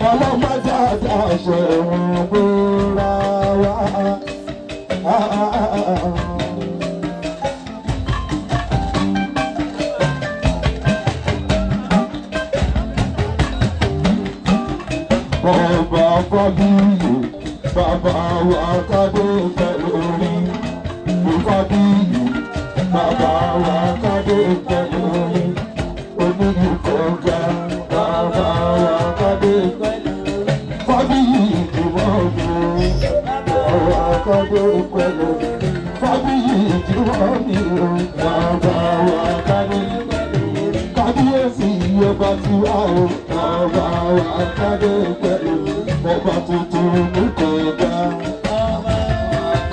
ọlọ́mọdé àdáṣe ìrìnbúra wa. Ọba Fábíyì bàbá wa kádé pẹ̀lú orí. Fábíyì bàbá wa kádé pẹ̀lú orí. Oníyìkọ̀ọ́gá bàbá wa kádé pẹ̀lú orí. Fábíyì ìdíwọ́mi bàbá kádé pẹ̀lú orí. Fábíyì ìdíwọ́mi bàbá wa kádé pẹ̀lú orí. Kábíyèsí ọba tí wà ó bàbá wa kádé pẹ̀lú orí. Ọba tuntun ní kọ̀ọ̀gá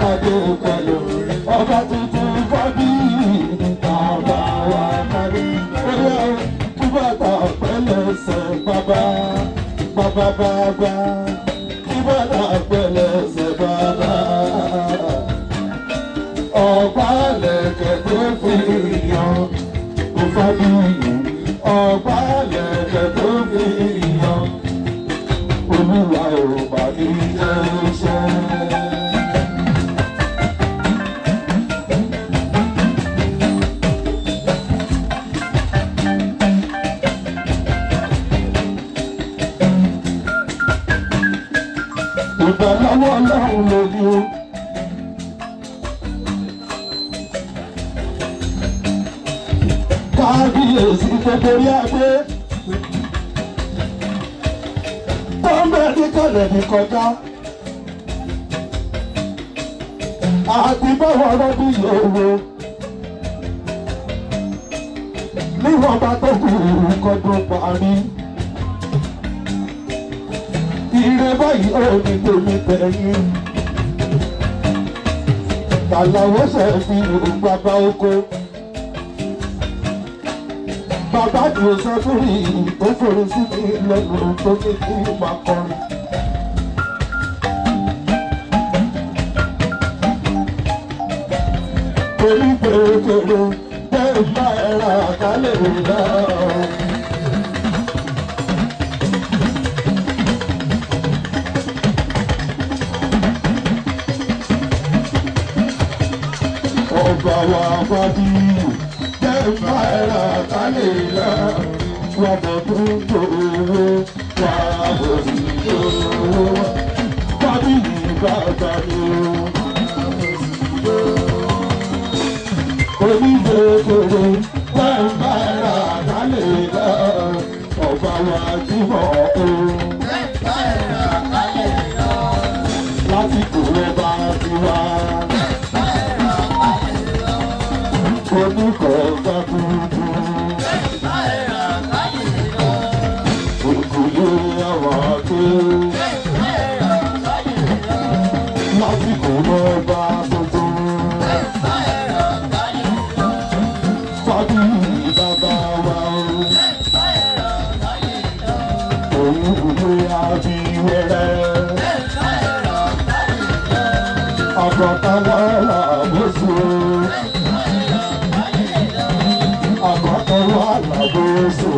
kádé pẹ̀lú orí. Ọba tuntun Fábíyì bàbá wa kádé pẹ̀lú orí. Kí bàtà pẹ̀lẹ́sẹ̀ bàbá kí bàtà pẹ̀lẹ́sẹ̀ bàbá. Ọ̀pá lẹ̀kẹ̀ tó fi yan ó Fábíyì. Ọ̀pá lẹ̀kẹ̀ tó fi yan Olúwa ò bá ní jẹ́ iṣẹ́. Ìgbàlọ́wọ́ Ọlọ́run lórí o. Kábíyèsí gbogbo orí adé. Tọ́ḿbẹ̀ẹ́dì kọ̀lẹ̀ ní kọjá. Àti báwọn ọlọ́dún yòówó. Níwọ̀n bá tó kù kọdún parí. Ire báyìí ó ní tèmi tẹ̀yìn. Tàlàwọ́ ṣẹ̀fì bàbá oko. Bàbá dùn sẹ́fúrì tó forí sí mi lẹ́nu tó ní kí n máa kọrin. Torí pèrèkèrè bẹ́ẹ̀ bá ẹ̀rọ àkálẹ̀ ìlà. Ọba wa Fábíyì bẹ́ẹ̀ bá ẹ̀rọ àkálẹ̀ ìlà. Wàbọ̀ tó ń gbòòrò wà lórí ìṣòro. Fábíyì bàbá mi o. Onígbèkèrè bẹ́ẹ̀ bá ẹ̀rọ àkálẹ̀ ìlà. Ọba wa tí mọ̀ o. Láti kúrò bá ti wá. Oníkọ̀ọ́gbà tuntun. Òkùnlé àwọn àti. Láti kúrò bá tuntun. Fábíyì bàbá wa o. Òyìnbó àbí wẹ́rẹ́. Àgbàtà wàhálà bóṣù. Àgbàtà wàhálà bóṣù.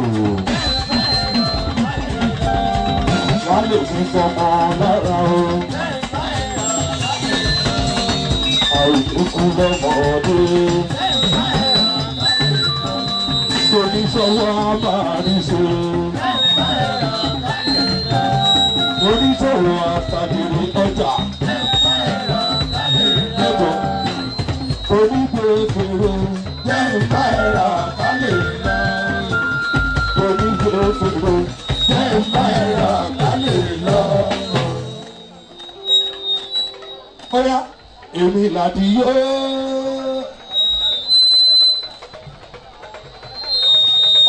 Wọ́n lè fi fọmọ lára o. Àìkúkú lọ́mọdé. Oníṣòwò àbáríṣe. Oníṣòwò àtàdìrí ọjà. Onígbèkèrè jẹ́ ìka ẹ̀rọ àkálẹ̀ ìlà. Onígbèkèrè jẹ́ ìka ẹ̀rọ àkálẹ̀ ìlà. Ọ̀yá èmi làdìyó.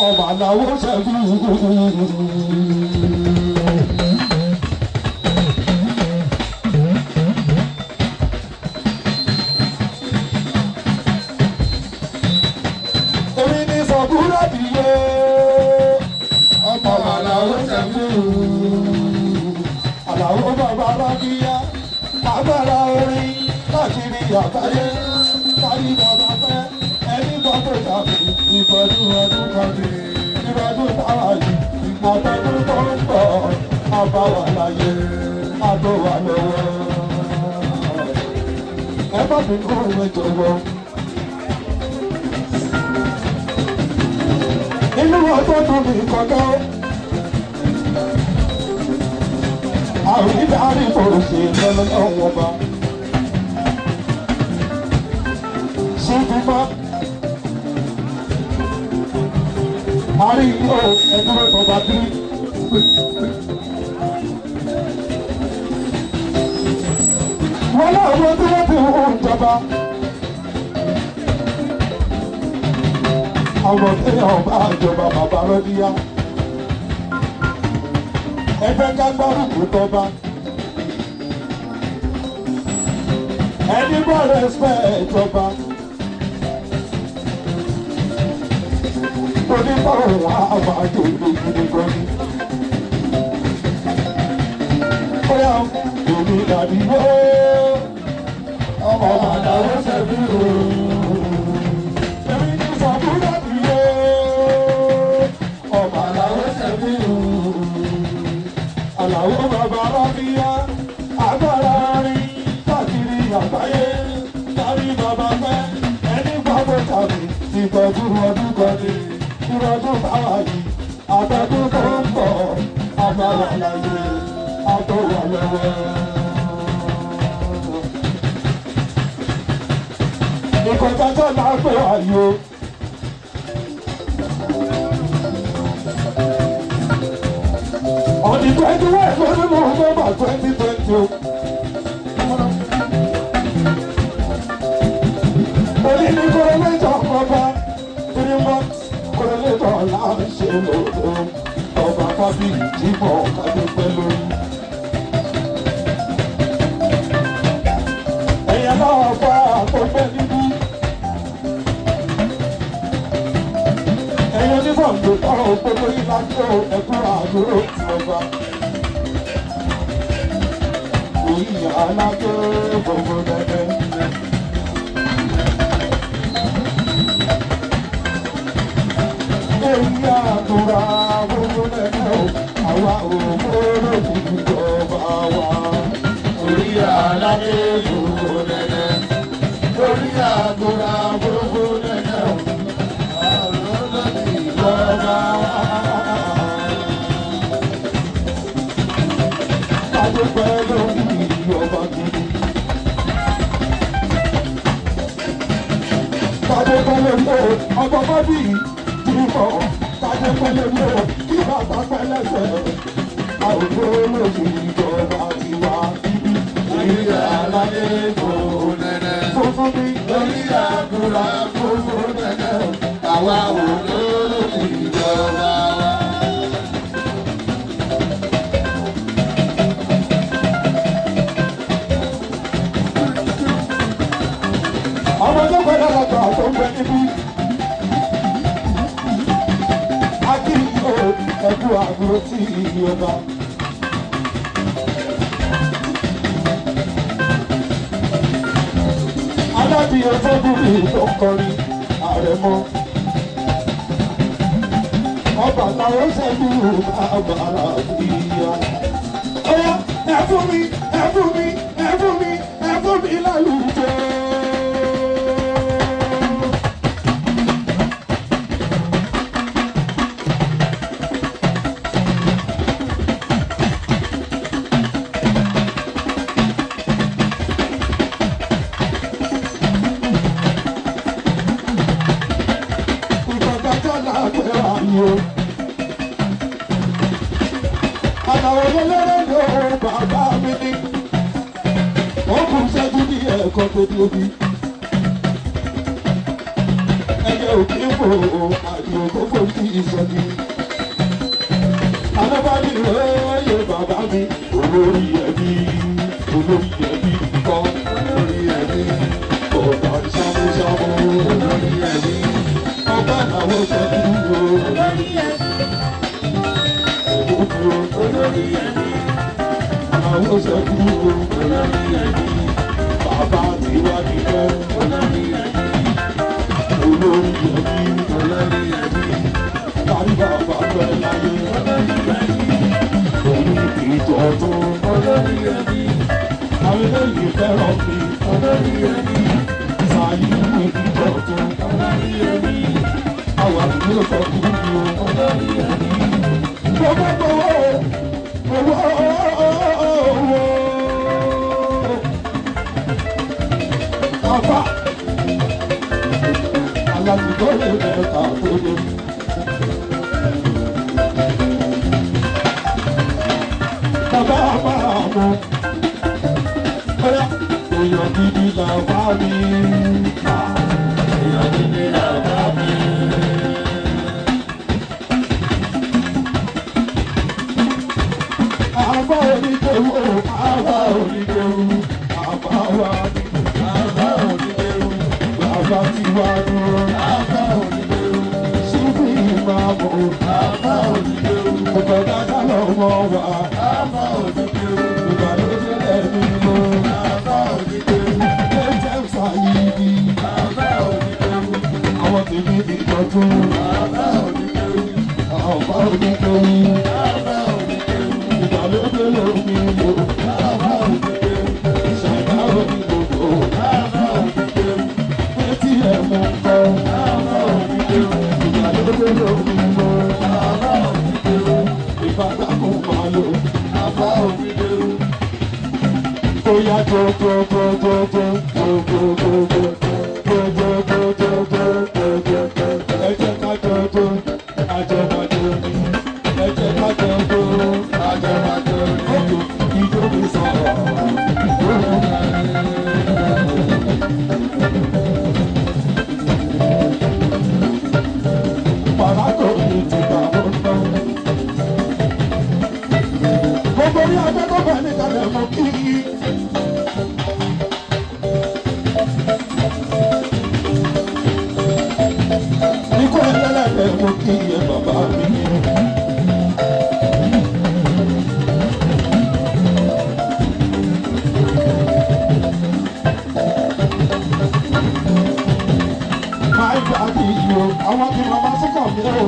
Ọba làwọn ṣẹ́gun. Orí ní sọ̀búrà dìyó. Ọba làwọn ṣẹ́gun. Àlàó bàbá rábíyá. Agbára orin káàkiri àgbáyé. Kárí bàbá fẹ́. Ẹni bá tó dàbí ìbọ̀dún ọdún kan ní ìbọ̀dún táàyè àtọ́jú tó ń bọ̀ àbáwá láyé àtọ́wà lọ́wọ́. Ẹ bá mi kó ìwé jọ̀wọ́. Inú ọjọ́ tó mi kọjá àwọn ìdarí kò ṣe lọ́lọ́ wọn bá. Ṣé fífá? Àrí yóò ẹdúró tó bá dúró. Wọ́n láwọn tí wọ́n ti hù ìjọba. Àwọn téèyàn bá ìjọba bàbá lọ́díyá. Ẹgbẹ́ ká gbárùkù tọ́ba. Ẹni bọ́ respect ìjọba. Oníbàrún wa àwọn àjò ìlú gidi gan ni. Bóyá èmi dàbí wó. Ọmọ àdáwọ̀ ṣẹ̀bí o. Èmi ní sọ̀kúrọ̀ bí o. Ọmọ àdáwọ̀ ṣẹ̀bí o. Àlàó bàbá Rábíyá, agbára rí káàkiri àgbáyé, kárí bàbá pẹ́, ẹni gbàgbọ́ tàbí ìtọ́jú ọdún kan ní ìrọ̀jú báwa yìí, àtọ́jú tó ń bọ̀, agbára láyé, àtọ́wà lọ́wọ́. Ìkọjá tó máa pè wá yìí o. On the 21st of November 2020. Only the coronation ọba 3 months coronation là ń ṣe lòdò ọba kábíyì jíbọ̀ kádúpẹ́ lórí. Ẹ̀yà náà fa àtọ́gbẹ́ níbí. Ẹ̀yin onífọ̀ǹdò tọrọ òpópó yìí lájọ́ ẹ̀kú àdúró ti ọba. Òyìnbó alájọ́ gbogbo dẹ́dẹ́. Èyí àdúrà gbogbo dẹ́dẹ́ o, àwa òkúrò ti ìjọba wa. Orí alájọ́ gbogbo dẹ́dẹ́. Orí àdúrà gbogbo dẹ́dẹ́ o. Adúpẹ́ lórí ọba gidi. Adúpẹ́ lórí ọba bábí jìbọ̀. Adúpẹ́ lórí kí bàbá pẹ́ lẹ́sẹ̀. Àwòrán lórí ìjọba tiwa bíbí. Orí aládé kò nẹ́nẹ́. Funfun mi orí àdúrà funfun nẹ́nẹ́. Àwa ò lórí ìjọba wa. Ọmọ tó gbọ́dọ̀ lọ́gbà tó ń bẹ níbí. Akíyó ẹ̀kú àbúrò tí ìlú ọba. Alábìyẹ tó dúró tó ń kọrin àrẹ̀mọ. Ọba làwọn ṣẹ́gun àbàrà ìyá. Ọ̀yá ẹ fún mi, ẹ fún mi, ẹ fún mi, ẹ fún mi lálùjọ. Àlàó lọ́lọ́rọ́ ló bàbá mi ní. Wọ́n kù sẹ́jú ní ẹ̀kọ́ tó di omi. Ẹyẹ òkè fò àdìo tó fò sí ìsọ̀dí. Alábàdì lóye bàbá mi. Olórí ẹbí kọ́. Olórí ẹbí ọ̀gá ṣàmúṣàmú. Olórí ẹbí ọba làwọn ṣẹ́jú wo. Olórí ẹbí. Olórí ẹbí, àwọn ṣẹ́kù olórí ẹbí, bàbá tiwa nìkẹ́ olórí ẹbí, olórí ẹbí, kárí bàbá. gbogbo ẹ̀ láyé. Èmi kì í tọ́tún. Àwọn eléyìí fẹ́ràn mi. Sàyí mi kì í tọ́tún. Àwọn àdúgbò sọ fún mi o. Gbogbo owó. Àbá. Aládùúgbò lè rẹ̀ ká tó dé. Bàbá àmọ́ ọ̀yá èèyàn gidi là bá mi. Èèyàn gidi là bá mi. Àbá oníkéwu, àbá oníkéwu, àbá wa ni. Àbá oníkéwu, bàbá ti wá dúró. Àbá oníkéwu, síbí ìmáàmù. Àbá oníkéwu, ọ̀gá dáadáa lọ́wọ́ wa. Àbá oníkéwu, ìgbàlódé lẹ́nu ló. Àbá oníkéwu, ẹ̀jẹ̀ ṣàyídì. Àbá oníkéwu, àwọn tèmi ìtọ́jú. Àbá oníkéwu, àbá oníkéwu. Àbá oníkéwu, ìgbàlódé lómi lò. Àbá oníkéwu, ṣàgbá onígbòkò. Àbá oníkéwu, etí ẹ̀ mú kọ́. Àbá oníkéwu, ìgbàlódé lómi lò. Àbá oníkéwu, ìbátakùn máa lò. Àbá oníkéwu, ó yá jọjọjọjọjọ. Ẹ jẹ́ ká jọjọ, àjọmọ̀jọ. Ẹ jẹ́ ká jọjọ, àjọmọ̀jọ. Ìjọ mi sọ̀rọ̀. Pàrátò yìí ti bá wọn náà. Gbogbo ní akẹ́kọ̀ọ́ bá ní kalẹ̀ mọ́ kí. Ikú ẹlẹ́lẹ́dẹ̀ mọ́ kí ẹ bàbá mi. Máa ń gbà kí iyo, àwọn kí màmá síkà mi ó.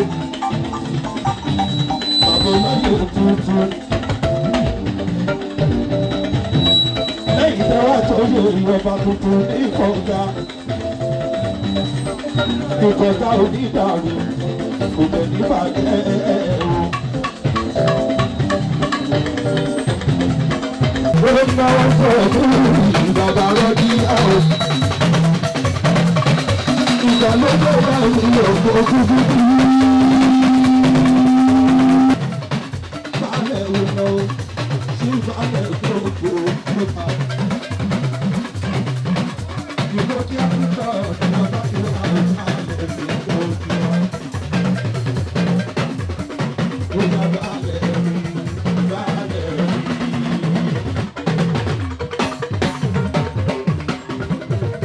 Bàbá olóyè tuntun. Lẹ́yìn tẹ́wọ́ tó yẹ ìrọ̀bà tuntun ní ìkọ̀ọ̀gá. Ìkọ̀ọ̀gá onídàárí kò tẹ̀ ní bàjẹ́ o. Ó náwó sọ̀rọ̀ tó ìbàbà rọ́jí àwọn. Ìgbàlódé bá mi lò ó kúkú. Balẹ̀ òun o, sí balẹ̀ gbogbo nípa. Ìgbó kí á tún tọ̀ ọ̀dọ́ tí ó máa ń balẹ̀ sí ojú wa. Ó yá balẹ̀ mi, balẹ̀ mi.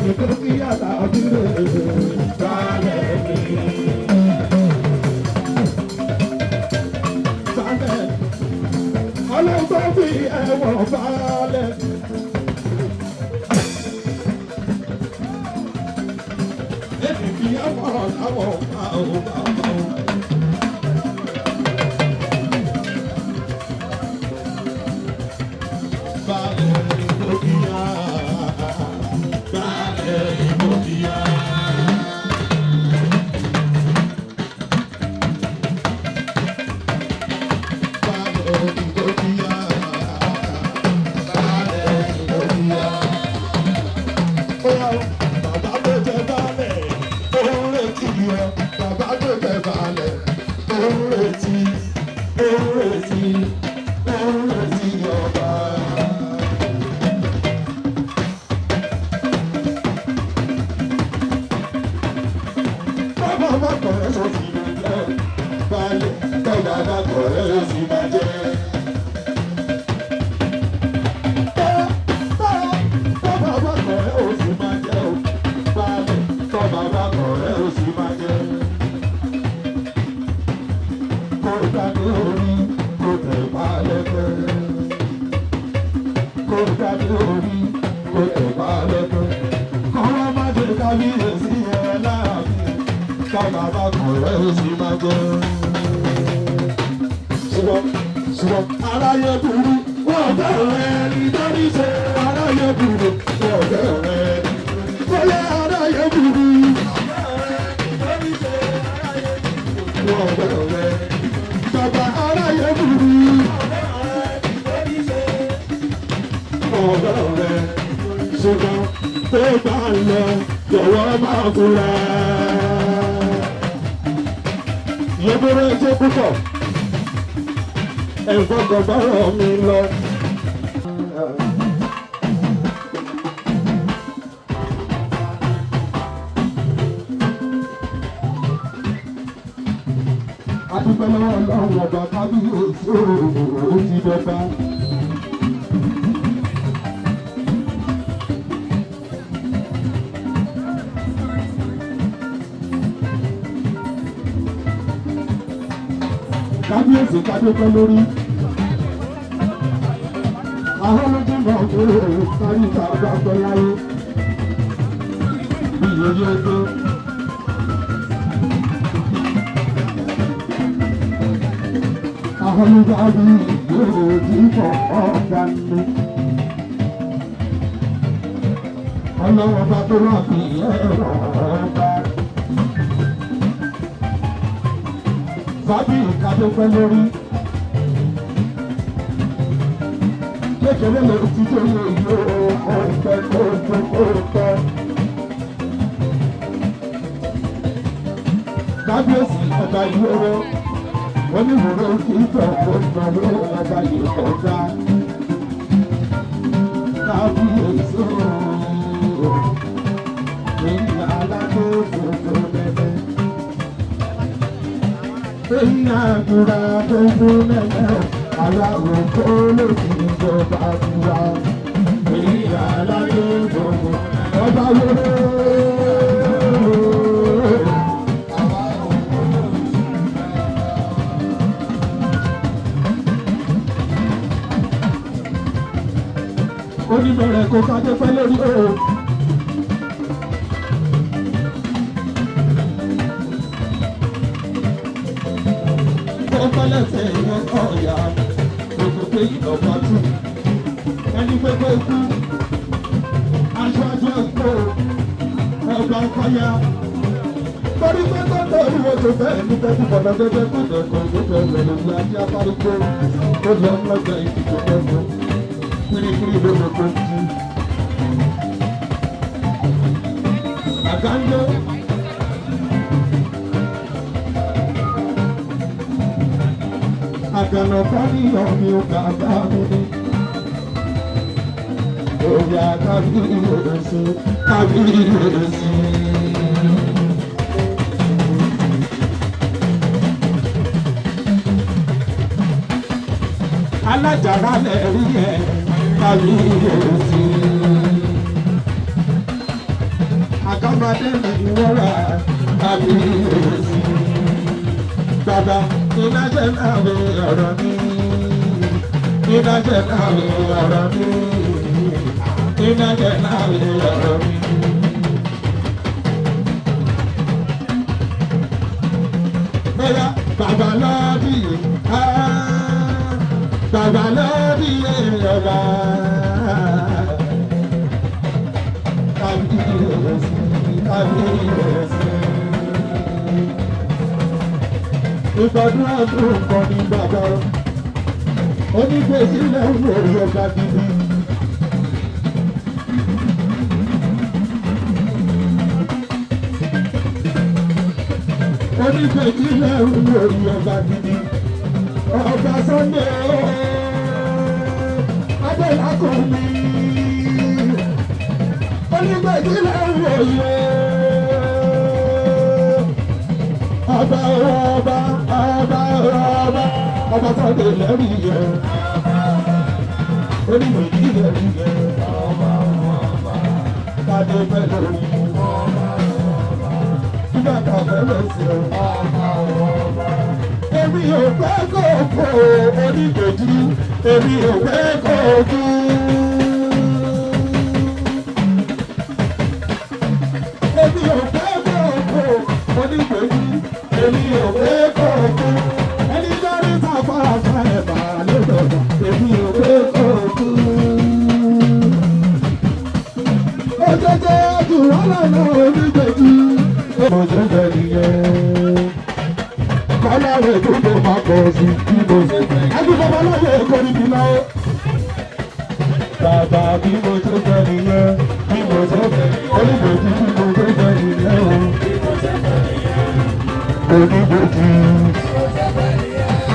Ìgbó kí á tà dúró balẹ̀ mi. Balẹ̀ ọlọ́gbọ́n fi ẹ̀wọ̀n balẹ̀. Èmi fi ẹ̀wọ̀n láwọ̀ bá o bá o. Balẹ̀ ìgbòkìyà, balẹ̀ ìgbòkìyà. Balẹ̀ ìgbòkìyà, balẹ̀ ìgbòkìyà. Bóyá bàbá tó jẹ balẹ̀, ó ń retí ẹ. Bàbá tó jẹ balẹ̀, ó ń retí, ó ń retí, ó ń retí ọba. Bàbá má kọ̀ ẹ́ sọ sí mi jẹ́ balẹ̀, bàbá má kọ̀ ẹ́ sọ sí mi jẹ́. Bàbá má kọ̀ ẹ́ sọ sí mi jẹ́ o. Balẹ̀, bàbá má kọ̀ ẹ́ sọ sí mi jẹ́. Kó dàbí orí, kó tẹ̀ balẹ̀ pẹ́. Kó dàbí orí, kó tẹ̀ balẹ̀ pẹ́. Kọ́lá má jẹ́ kábíyèsí ẹ̀ láàfin. Bàbá má kọ̀ ẹ́ sọ sí mi jẹ́. ṣùgbọ́n aráyé burú wọ́n bẹ̀rẹ̀ nítorí ṣe aráyé burú wọ́n bẹ̀rẹ̀ bóyá aráyé burú wọ́n bẹ̀rẹ̀ bàbá aráyé burú wọ́n bẹ̀rẹ̀ ṣùgbọ́n tó bá ń lọ jọ̀wọ́ máa fura. Yẹ́bùrẹ́ ṣe púpọ̀ ẹ̀fọ́ gbọ̀gbọ́rọ̀ mi lọ. Adúpẹ́ lọ́wọ́ Ọlọ́run ọba kábíyèsí òun ti dọ́gba. Kábíyèsí kádépẹ́ lórí. Àwọn olójú náà kúrò kárí ìta ọba pẹ́ láyé. Bí yeye tó. Àwọn olùdarí yóò ti fọ ọ̀gá mi. Ọlọ́wọ́ bá tó wà fi ẹ̀rọ ọba. Fábí ìkádépẹ́ lórí. Kékeré lè ti tó yẹ ìlú ọ̀pẹ kókókókó. Kábíyèsí ọba ìlóró. Onímọ̀rọ̀ kíkọ́ ọ̀gbọ̀n ọba yìí kọjá. Kábíyèsí èyí aládé tuntun lẹ́lẹ́. Èyí àdúrà tuntun lẹ́lẹ́. Aláwọ̀ kó lè fi ìjọba tiwa. Èyí aládé tuntun ọba wọlé. Oníbẹ̀rẹ̀ kò kájẹ́ pẹ́ lórí o. Kọ́kọ́lẹ́sẹ̀ yẹn ọ̀yà gbogbo pé ìdọ̀gba tù. Ẹni pépé kú, aṣáájú ẹ̀kọ́ ọgbà ọkọ̀yà. Torí pé kọ́ńtà olúwo tó bẹ́ẹ̀ ní tẹ́tí bọ̀dọ̀ gẹ́gẹ́ kó dẹ̀kọ̀ tó bẹ̀rẹ̀ lórí ajé apárúgbó tó lọ lọ́jọ́ ìdìbò ẹ̀kọ́. Kirikiri ló lọ tó kú. Àgáńdé. Àgànà fáníyàn mi ò kà bá mi ní. Òyà kábíyèsí kábíyèsí. Alájàrá lẹ̀ rí ẹ̀ kábíyèsí. Àkàmọ́dé mi wọ́ra kábíyèsí. Bàbá ìdájẹ́ náà wé ọ̀rọ̀ mi. Ìdájẹ́ náà wé ọ̀rọ̀ mi. Ìdájẹ́ náà wé ọ̀rọ̀ mi. Bóyá bàbá lọ́bì bàbá lọ́bì ọba. Kábíyèsí kábíyèsí. Ìgbàdúrà tó ń kọ́ ní bàbá onígbèsí lẹ́hìn orí ọba gidi. Onígbèsí lẹ́hìn orí ọba gidi. Ọba Sunday Adélakùnmí. Onígbèsí lẹ́hìn orí ọba ọba ọba ọba ọba Sunday lẹ́rìí yẹ. Onígbèsí lẹ́rìí yẹ. Ọba ọba Tádé fẹ́ lórí. Nígbà tá a fẹ́ lọ sí ọba ọba. Èmi ò fẹ́ kókó onígbèjì, èmi ò fẹ́ kókó. Èmi ò fẹ́ kókó onígbèjì, èmi ò fẹ́ kókó. Ẹni lórí sàfàrà sí bí mo ṣe fẹ́. Ẹbí bàbá láyé èkó ní bímọ o. Bàbá bí mo ṣe fẹ́ nìyẹn bí mo ṣe fẹ́. Oníbòjì bí mo ṣe fẹ́ nìyẹn o. Oníbòjì.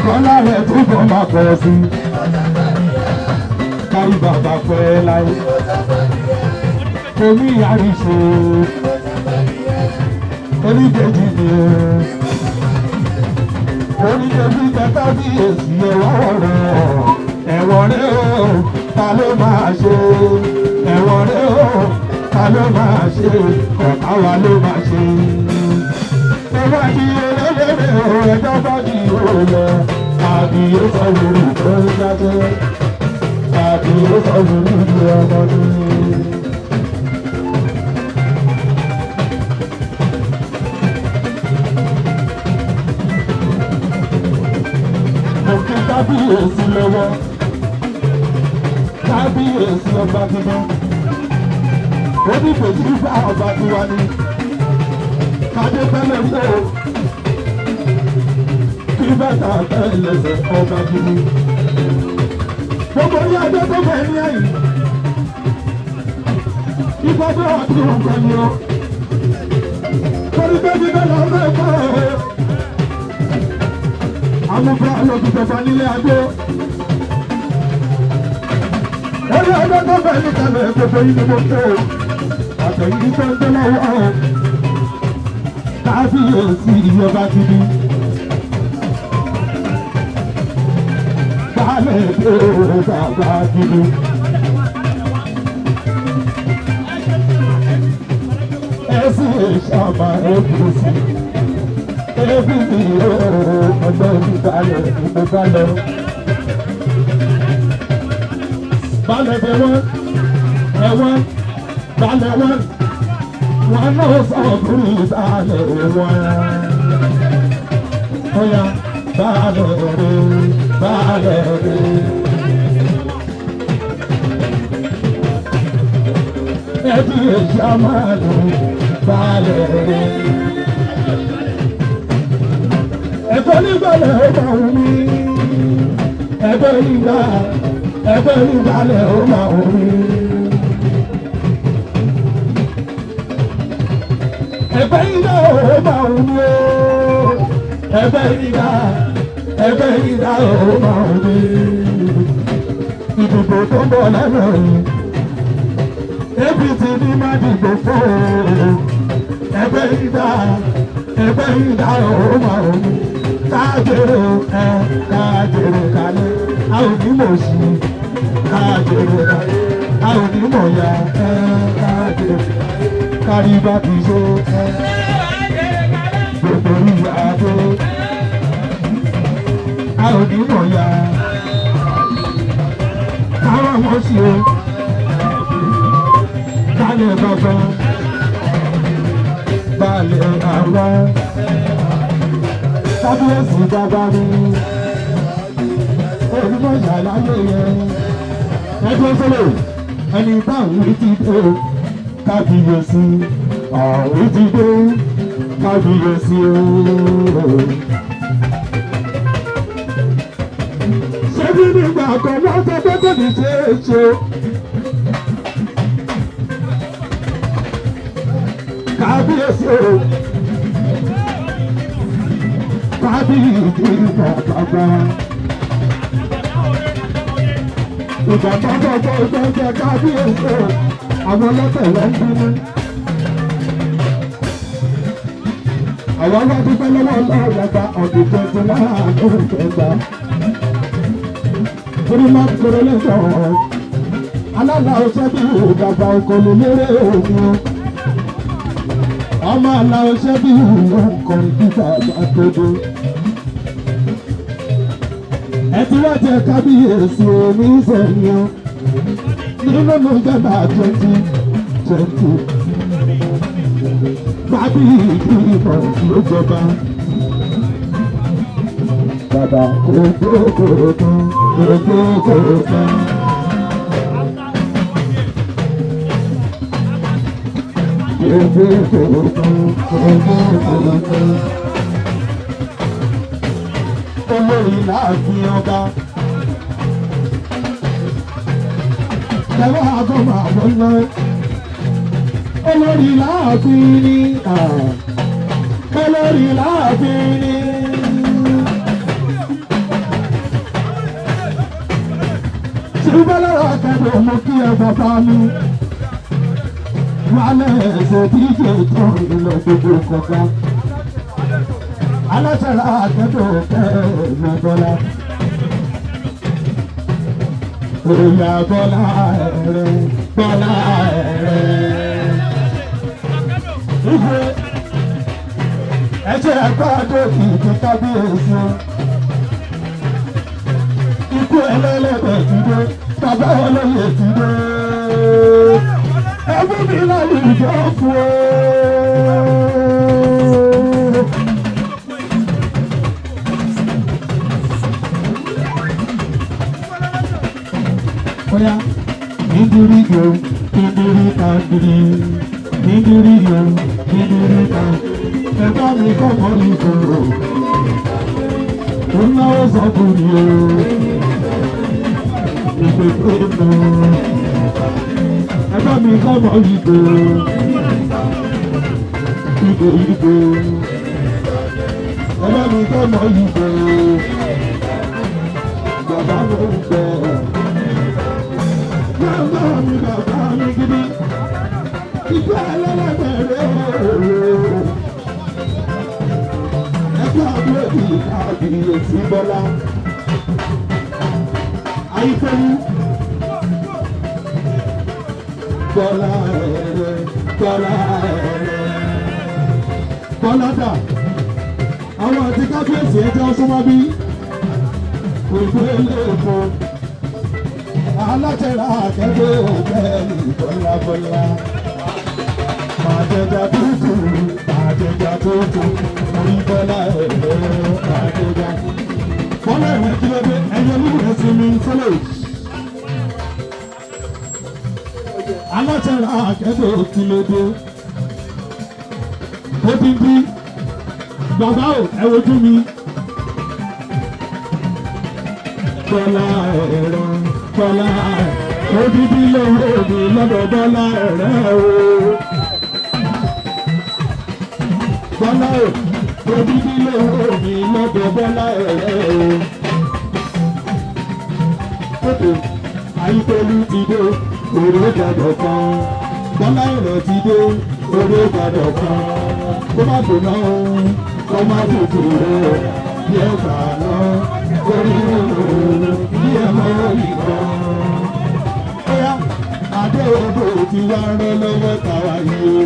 Kọ́lá rẹ̀ túbọ̀ máa pọ̀ sí. Kárí bàbá pẹ́ láyé. Omi àríṣe. Oníbòjì ni o. Oníbòjì kẹta bí èsì ẹ̀wọ̀n rẹ̀. Ẹ̀wọ̀n rẹ̀ o, ta ló máa ṣe? Ẹ̀wọ̀n rẹ̀ o, ta ló máa ṣe? Ọ̀tá wa ló máa ṣe. Ẹ̀wọ̀n di eléré o, ẹjọ́ bá di olè. Àbíyé sọ lórí tó ń dájẹ́. Àbíyé sọ lórí ìlú ọmọdé. Mo kí kábíyèsí lọ́wọ́. Kábíyèsí ọba dídán. Ó ní fèjì bá ọba tiwa ni. Kádé pẹ́lẹ́ rí o. Kí bàtà pẹ́lẹ́sẹ̀ ọba gidi. Gbogbo ní adé tó bẹ̀ ní ẹ̀yìn. Ìgbà tó wà tí wọ́n kọ́ ni o. Torí pé bíbẹ́ lọ bẹ́ẹ̀ kọ́ ẹ̀. Amúfra lọ́dúnjọba nílé adé. Orí adé tó bẹ̀ ní kalẹ̀ gbogbo yìí ni mo fẹ́ o. Àtẹ̀yìn tó ń gbé lọ́wọ́ o. Kábíyèsí ìjọba gidi. Baálẹ̀ èdè bàbá gidi. Ẹ̀sìn ìṣàmà APC. APC ọgbẹ́ ìgbàlẹ̀ ìgbàlẹ̀. Baálẹ̀ ẹ̀wọ̀n baálẹ̀ wọn náà sọ̀kùnrin ìbálẹ̀ wọn. Ọya baálẹ̀ rẹ̀ baálẹ̀ rẹ̀. Ẹbí ẹ̀ṣá máa lò baálẹ̀ rẹ̀. Ẹ̀fọ́ nígbàlẹ̀ ó máa wù mí. Ẹ̀fọ́ nígbàlẹ̀ ó máa wù mí. Ẹ̀fẹ́ ìdá ó máa wù mí o. Ẹ̀fẹ́ ìdá ó máa wù mí. Ìdìbò tó ń bọ̀ lẹ́nu yìí. APC ní má dìbò fún o. Ẹ̀fẹ́ ìdá ó máa wù mí. Kájèrè kájèrè kalẹ̀. A ò ní mọ̀ sí. Kájèrè kalẹ̀. A ò ní mọ̀ ya. Kájèrè kárí bá ti ṣe. Gbogbo ìyá adé. A ò ní mọ̀ ya. Káwọn mọ̀ sí o. Kálẹ̀ bàbá. Balẹ̀ àwa. Kábíyèsí bàbá mi. Olúmọ̀ ìyàláyé yẹn. Ẹgbẹ́ sọ́lọ̀ ẹni báwọn ti dé. Kábíyèsí àwọn ti dé. Kábíyèsí ooo. Ṣé bí nígbà kan wọ́n sọ pé kò ní ṣe é ṣe? Kábíyèsí ooo. Kábíyèsí bàbá. Ìjàmbá gbọ́dọ̀ ìjọba kábíyèsí ooo. Àwọn ọlọ́tẹ̀ ló ń bínú. Àwọn ọlọ́dún pẹ́ lọ́wọ́ ọlọ́ọ̀lọ́gba ọ̀dún tuntun láàánú ìjọba. Torí máa ń kórè lẹ́sọ̀ọ́. Alála ọṣẹ́ bí ìdàgbà òkòlù lérè òun. Ọmọ àlà ọṣẹ́ bí nǹkan kíkà àtòdó. Ẹ ti wá jẹ kábíyèsí omi sẹ́yìn o. Nínú November 2020. Bábí ìgbìmọ̀ ló jọba. Bàbá kòkòrò kan, kòkòrò kan. Kòkòrò kan, kòkòrò kan. olórí láàfin ọba. Ẹ̀wọ́n àgọ́ máa lọ lọ. Olórí láàfin ni olórí láàfin ni. Ṣùgbọ́n lọ́rọ̀ kẹ́dùn mo kí ẹ bàbá mi. Wálẹ̀ ẹ̀sẹ̀ tí kì í tó ìlọ gbogbo kọ̀ọ̀kan. Aláṣẹ̀rá akẹ́dùn kẹ́ẹ̀ẹ́nà Bọ́lá. Òyà Bọ́lá ẹ̀rẹ̀ Bọ́lá ẹ̀rẹ̀. Ìgbé ẹ̀jẹ̀ àgbàdo ìdí kábíyèsí. Ikú ẹlẹ́lẹ́bẹ̀ ti dé, bàbá olóyè ti dé. Ẹbí mi lálùjọ fún o. Oya, nítorí yo, nítorí kàndìrí, nítorí yo, nítorí kàndìrí. Ẹ̀ka mi kọ́ mọ́ ní kòrò. Ó náwó sọ́kùnrin o. Ìpèpè mọ́. Ẹ̀ka mi kọ́ mọ́ ní kòrò. Ìgò ìgò. Ẹ̀ka mi kọ́ mọ́ ní kòrò. Bàbá ló ń bẹ̀. Bàbá mi gidi. Ìgbà ẹlẹ́lẹ́bẹ̀rẹ̀ ooo. Kábíyèsí Bọ́lá Ayífẹ́lú Bọ́lá ẹ̀rẹ̀ Bọ́lá ẹ̀rẹ̀ Bọ́lá dà àwọn àti kábíyèsí ẹjọ́ súnmọ́ bí òṣèlú èkó alátẹ̀rà akẹ́gbẹ́ òbẹ́ẹ̀lì Bọ́lá Bọ́lá àjẹjà tútù àjẹjà tútù orí Bọ́lá ẹ̀rọ àjẹjà. Bọ́lá ẹ̀rọ kí ló dé ẹyẹ nínú ẹ̀sìn mi fọlọ́. Alátẹ̀rà akẹ́kọ̀ọ́ kí ló dé. Ó ti di bàbá ò ẹ wojú mi. Bọ́lá ẹ̀rọ Bọ́lá ó ti di lọ́wọ́ mi lọ́dọ̀ Bọ́lá ẹ̀rọ o. Bọ́lá ò odidi lówó mi lọ́dọ̀ Bọ́lá ẹ̀rẹ́ o. Òkè Ayífẹ́lú ti dé òró gbàdọ̀ kan. Bọ́lá ẹ̀rẹ́ ti dé òró gbàdọ̀ kan. Kó má dùnà o, kó má tutù o. Bí ẹ gbà lọ, orí o, bí ẹ mọ ìkan. Bóyá Adé odò ti wá rán lọ́wọ́ tàwa yìí o.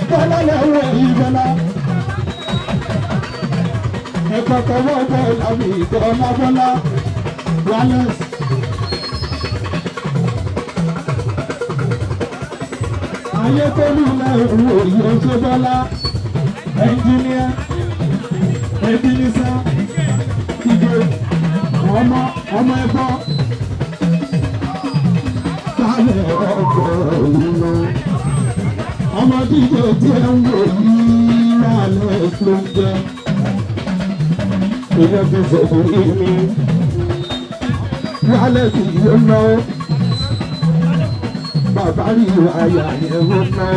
Bọ́lá lẹ́wọ̀ ìbọ́lá. Ẹ̀kọ́ tọwọ́ bọ́ọ̀lá mi Bọ́lá Bọ́lá Wallace. Ayétolú lẹ́rù òyìn oṣù Bọ́lá. Ẹnjíníà Ẹbínísà Ìgbé ọmọ ẹ̀gbọ́n. Sálẹ̀ ọkọ̀ òun lọ. Ọmọ díje tí ẹ ń wò yìí lálẹ́ ló ń jẹ́. Ilé ti sọ̀rọ̀ ìní. Lálẹ́ tí yóò ná. Bàbá rí àyà yẹn ó ná.